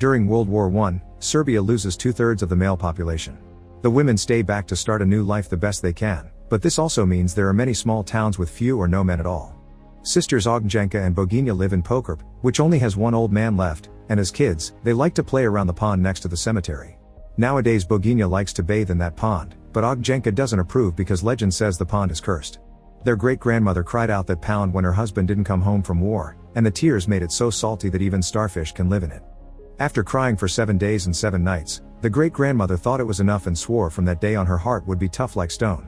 During World War I, Serbia loses 2/3 of the male population. The women stay back to start a new life the best they can, but this also means there are many small towns with few or no men at all. Sisters Ognjenka and Bogina live in Pokrep, which only has one old man left, and as kids, they like to play around the pond next to the cemetery. Nowadays Bogina likes to bathe in that pond, but Ognjenka doesn't approve because legend says the pond is cursed. Their great-grandmother cried out that pond when her husband didn't come home from war, and the tears made it so salty that even starfish can live in it. After crying for 7 days and 7 nights, the great-grandmother thought it was enough and swore from that day on her heart would be tough like stone.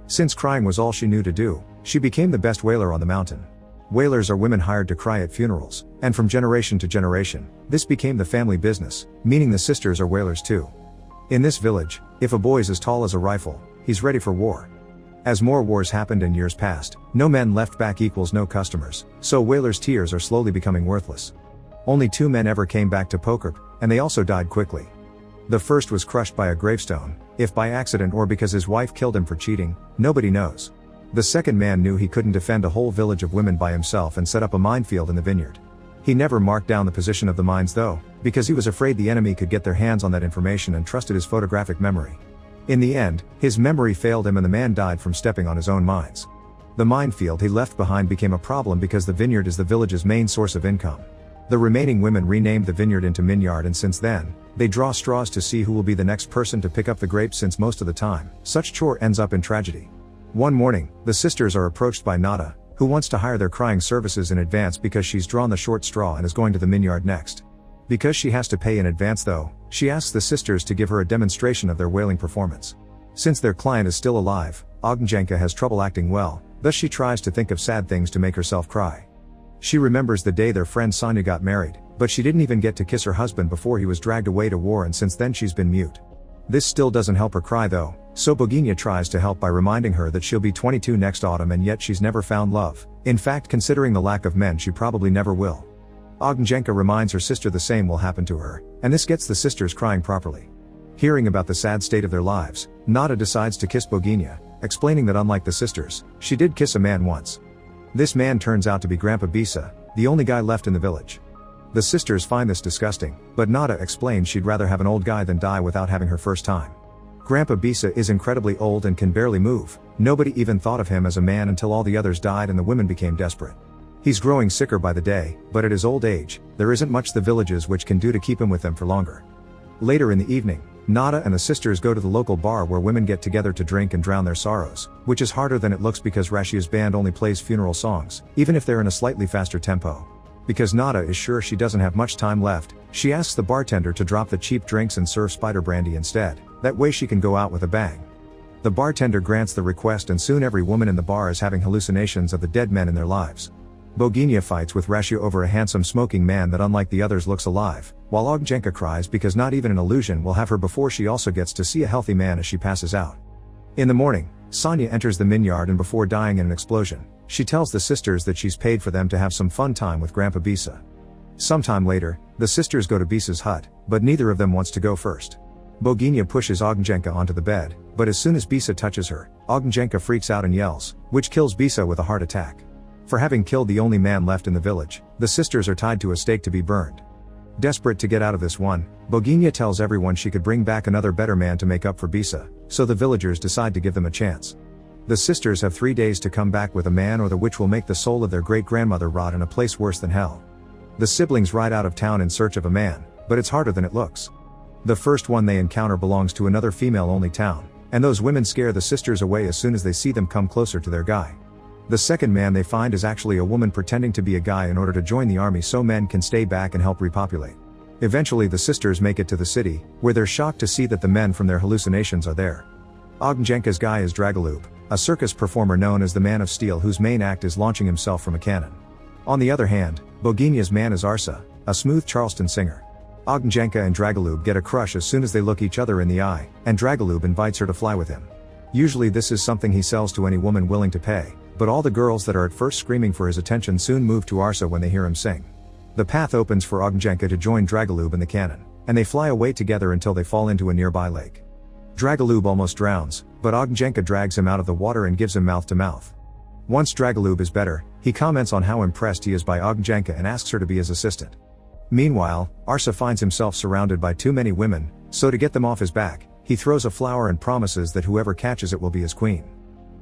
Since crying was all she knew to do, she became the best wailer on the mountain. Wailers are women hired to cry at funerals, and from generation to generation, this became the family business, meaning the sisters are wailers too. In this village, if a boy is as tall as a rifle, he's ready for war. As more wars happened in years past, no men left back equals no customers, so wailers' tears are slowly becoming worthless. Only 2 men ever came back to Pokrep, and they also died quickly. The first was crushed by a gravestone, if by accident or because his wife killed him for cheating, nobody knows. The second man knew he couldn't defend a whole village of women by himself and set up a minefield in the vineyard. He never marked down the position of the mines though, because he was afraid the enemy could get their hands on that information and trusted his photographic memory. In the end, his memory failed him and the man died from stepping on his own mines. The minefield he left behind became a problem because the vineyard is the village's main source of income. The remaining women renamed the vineyard into Minyard, and since then, they draw straws to see who will be the next person to pick up the grapes, since most of the time, such chore ends up in tragedy. One morning, the sisters are approached by Nada, who wants to hire their crying services in advance because she's drawn the short straw and is going to the Minyard next. Because she has to pay in advance though, she asks the sisters to give her a demonstration of their wailing performance. Since their client is still alive, Ognjenka has trouble acting well, thus she tries to think of sad things to make herself cry. She remembers the day their friend Sonia got married, but she didn't even get to kiss her husband before he was dragged away to war, and since then she's been mute. This still doesn't help her cry though, so Bogina tries to help by reminding her that she'll be 22 next autumn and yet she's never found love. In fact, considering the lack of men, she probably never will. Ognjenka reminds her sister the same will happen to her, and this gets the sisters crying properly. Hearing about the sad state of their lives, Nada decides to kiss Bogina, explaining that unlike the sisters, she did kiss a man once. This man turns out to be Grandpa Bisa, the only guy left in the village. The sisters find this disgusting, but Nada explains she'd rather have an old guy than die without having her first time. Grandpa Bisa is incredibly old and can barely move. Nobody even thought of him as a man until all the others died and the women became desperate. He's growing sicker by the day, but at his old age, there isn't much the villages which can do to keep him with them for longer. Later in the evening, Nada and the sisters go to the local bar where women get together to drink and drown their sorrows, which is harder than it looks because Rashia's band only plays funeral songs, even if they're in a slightly faster tempo. Because Nada is sure she doesn't have much time left, she asks the bartender to drop the cheap drinks and serve spider brandy instead, that way she can go out with a bang. The bartender grants the request and soon every woman in the bar is having hallucinations of the dead men in their lives. Bogina fights with Rashia over a handsome smoking man that unlike the others looks alive, while Ognjenka cries because not even an illusion will have her before she also gets to see a healthy man as she passes out. In the morning, Sonia enters the Minyard and before dying in an explosion, she tells the sisters that she's paid for them to have some fun time with Grandpa Bisa. Sometime later, the sisters go to Bisa's hut, but neither of them wants to go first. Bogina pushes Ognjenka onto the bed, but as soon as Bisa touches her, Ognjenka freaks out and yells, which kills Bisa with a heart attack. For having killed the only man left in the village, the sisters are tied to a stake to be burned. Desperate to get out of this one, Bogina tells everyone she could bring back another better man to make up for Bisa, so the villagers decide to give them a chance. The sisters have 3 days to come back with a man or the witch will make the soul of their great-grandmother rot in a place worse than hell. The siblings ride out of town in search of a man, but it's harder than it looks. The first one they encounter belongs to another female-only town, and those women scare the sisters away as soon as they see them come closer to their guy. The second man they find is actually a woman pretending to be a guy in order to join the army so men can stay back and help repopulate. Eventually the sisters make it to the city, where they're shocked to see that the men from their hallucinations are there. Ognjenka's guy is Dragolub, a circus performer known as the Man of Steel whose main act is launching himself from a cannon. On the other hand, Bogina's man is Arsa, a smooth Charleston singer. Ognjenka and Dragolub get a crush as soon as they look each other in the eye, and Dragolub invites her to fly with him. Usually this is something he sells to any woman willing to pay, but all the girls that are at first screaming for his attention soon move to Arsa when they hear him sing. The path opens for Ognjenka to join Dragolub in the cannon, and they fly away together until they fall into a nearby lake. Dragolub almost drowns, but Ognjenka drags him out of the water and gives him mouth to mouth. Once Dragolub is better, he comments on how impressed he is by Ognjenka and asks her to be his assistant. Meanwhile, Arsa finds himself surrounded by too many women, so to get them off his back, he throws a flower and promises that whoever catches it will be his queen.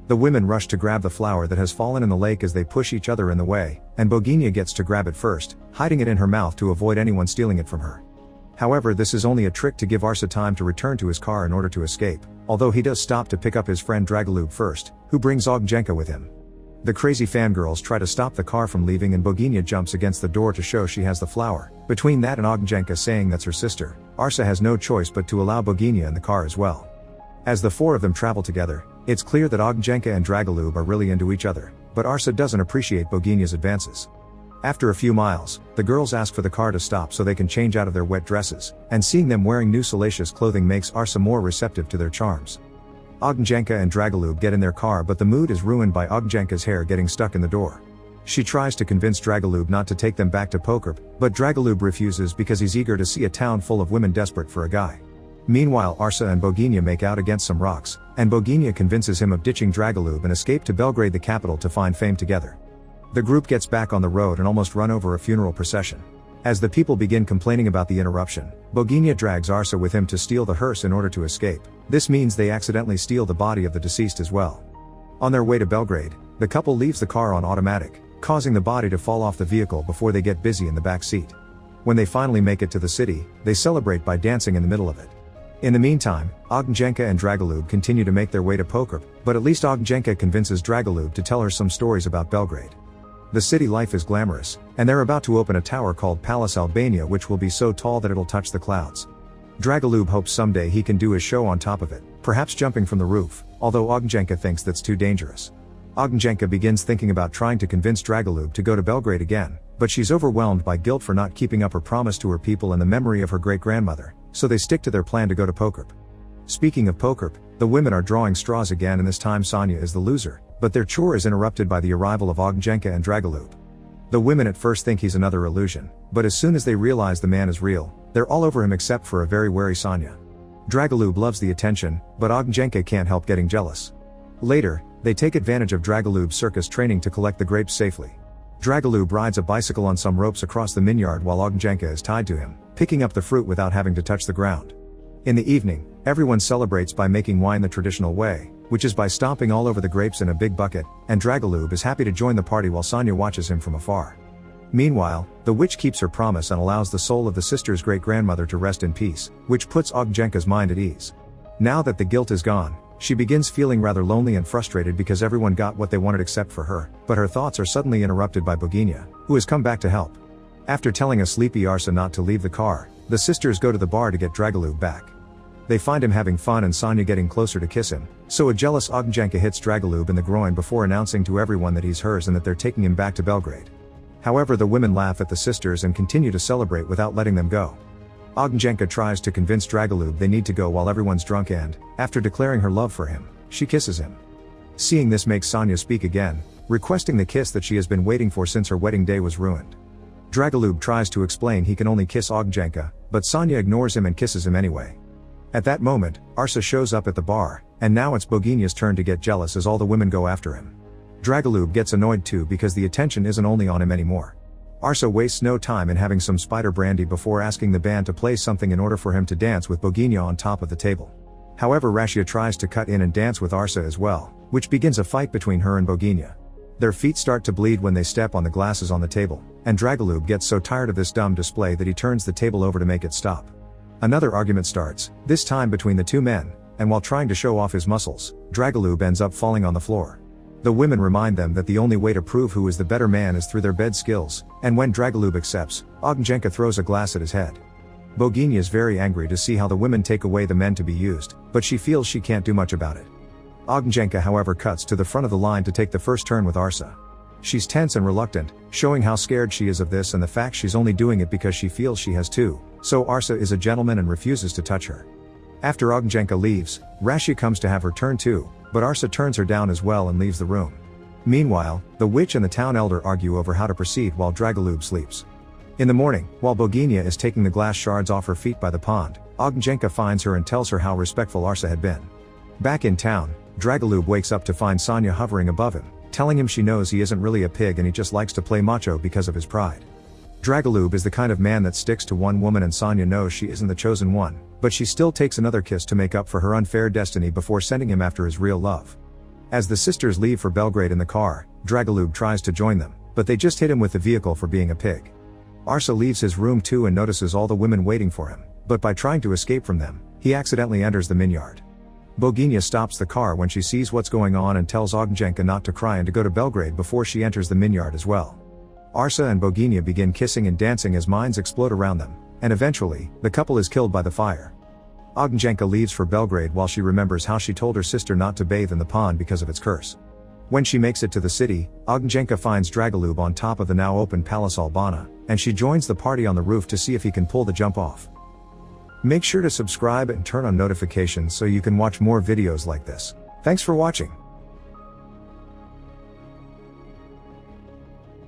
The women rush to grab the flower that has fallen in the lake as they push each other in the way, and Bogenia gets to grab it first, hiding it in her mouth to avoid anyone stealing it from her. However, this is only a trick to give Arsa time to return to his car in order to escape, although he does stop to pick up his friend Dragolub first, who brings Ognjenka with him. The crazy fangirls try to stop the car from leaving and Bogenia jumps against the door to show she has the flower. Between that and Ognjenka saying that's her sister, Arsa has no choice but to allow Bogenia in the car as well. As the four of them travel together, it's clear that Ognjenka and Dragolub are really into each other, but Arsa doesn't appreciate Bogenia's advances. After a few miles, the girls ask for the car to stop so they can change out of their wet dresses, and seeing them wearing new salacious clothing makes Arsa more receptive to their charms. Ognjenka and Dragolub get in their car, but the mood is ruined by Ognjenka's hair getting stuck in the door. She tries to convince Dragolub not to take them back to Pokrip, but Dragolub refuses because he's eager to see a town full of women desperate for a guy. Meanwhile, Arsa and Bogenia make out against some rocks, and Bogenia convinces him of ditching Dragolub and escape to Belgrade, the capital, to find fame together. The group gets back on the road and almost run over a funeral procession. As the people begin complaining about the interruption, Bogenia drags Arsa with him to steal the hearse in order to escape. This means they accidentally steal the body of the deceased as well. On their way to Belgrade, the couple leaves the car on automatic, causing the body to fall off the vehicle before they get busy in the back seat. When they finally make it to the city, they celebrate by dancing in the middle of it. In the meantime, Ognjenka and Dragolub continue to make their way to Pokrip, but at least Ognjenka convinces Dragolub to tell her some stories about Belgrade. The city life is glamorous, and they're about to open a tower called Palace Albania, which will be so tall that it'll touch the clouds. Dragolub hopes someday he can do his show on top of it, perhaps jumping from the roof, although Ognjenka thinks that's too dangerous. Ognjenka begins thinking about trying to convince Dragolub to go to Belgrade again, but she's overwhelmed by guilt for not keeping up her promise to her people and the memory of her great-grandmother, so they stick to their plan to go to Pokrip. Speaking of Pokrip, the women are drawing straws again, and this time Sonia is the loser, but their chore is interrupted by the arrival of Ognjenka and Dragolub. The women at first think he's another illusion, but as soon as they realize the man is real, they're all over him except for a very wary Sonia. Dragolub loves the attention, but Ognjenka can't help getting jealous. Later, they take advantage of Dragolub's circus training to collect the grapes safely. Dragolub rides a bicycle on some ropes across the vineyard while Ognjenka is tied to him, picking up the fruit without having to touch the ground. In the evening, everyone celebrates by making wine the traditional way, which is by stomping all over the grapes in a big bucket, and Dragolub is happy to join the party while Sonia watches him from afar. Meanwhile, the witch keeps her promise and allows the soul of the sister's great-grandmother to rest in peace, which puts Ognjenka's mind at ease. Now that the guilt is gone, she begins feeling rather lonely and frustrated because everyone got what they wanted except for her, but her thoughts are suddenly interrupted by Bogenia, who has come back to help. After telling a sleepy Arsa not to leave the car, the sisters go to the bar to get Dragolub back. They find him having fun and Sonia getting closer to kiss him, so a jealous Ognjenka hits Dragolub in the groin before announcing to everyone that he's hers and that they're taking him back to Belgrade. However, the women laugh at the sisters and continue to celebrate without letting them go. Ognjenka tries to convince Dragolub they need to go while everyone's drunk and, after declaring her love for him, she kisses him. Seeing this makes Sonia speak again, requesting the kiss that she has been waiting for since her wedding day was ruined. Dragolub tries to explain he can only kiss Ognjenka, but Sonia ignores him and kisses him anyway. At that moment, Arsa shows up at the bar, and now it's Bogenia's turn to get jealous as all the women go after him. Dragolub gets annoyed too because the attention isn't only on him anymore. Arsa wastes no time in having some spider brandy before asking the band to play something in order for him to dance with Bogenia on top of the table. However, Rashia tries to cut in and dance with Arsa as well, which begins a fight between her and Bogenia. Their feet start to bleed when they step on the glasses on the table, and Dragolub gets so tired of this dumb display that he turns the table over to make it stop. Another argument starts, this time between the two men, and while trying to show off his muscles, Dragolub ends up falling on the floor. The women remind them that the only way to prove who is the better man is through their bed skills, and when Dragolub accepts, Ognjenka throws a glass at his head. Bogenia is very angry to see how the women take away the men to be used, but she feels she can't do much about it. Ognjenka however cuts to the front of the line to take the first turn with Arsa. She's tense and reluctant, showing how scared she is of this and the fact she's only doing it because she feels she has to, so Arsa is a gentleman and refuses to touch her. After Ognjenka leaves, Rashia comes to have her turn too, but Arsa turns her down as well and leaves the room. Meanwhile, the witch and the town elder argue over how to proceed while Dragolub sleeps. In the morning, while Bogenia is taking the glass shards off her feet by the pond, Ognjenka finds her and tells her how respectful Arsa had been. Back in town, Dragolub wakes up to find Sonia hovering above him, telling him she knows he isn't really a pig and he just likes to play macho because of his pride. Dragolub is the kind of man that sticks to one woman, and Sonya knows she isn't the chosen one, but she still takes another kiss to make up for her unfair destiny before sending him after his real love. As the sisters leave for Belgrade in the car, Dragolub tries to join them, but they just hit him with the vehicle for being a pig. Arsa leaves his room too and notices all the women waiting for him, but by trying to escape from them, he accidentally enters the Minyard. Bogenia stops the car when she sees what's going on and tells Ognjenka not to cry and to go to Belgrade before she enters the Minyard as well. Arsa and Bogenia begin kissing and dancing as mines explode around them, and eventually, the couple is killed by the fire. Ognjenka leaves for Belgrade while she remembers how she told her sister not to bathe in the pond because of its curse. When she makes it to the city, Ognjenka finds Dragolub on top of the now open Palace Albana, and she joins the party on the roof to see if he can pull the jump off. Make sure to subscribe and turn on notifications so you can watch more videos like this. Thanks for watching.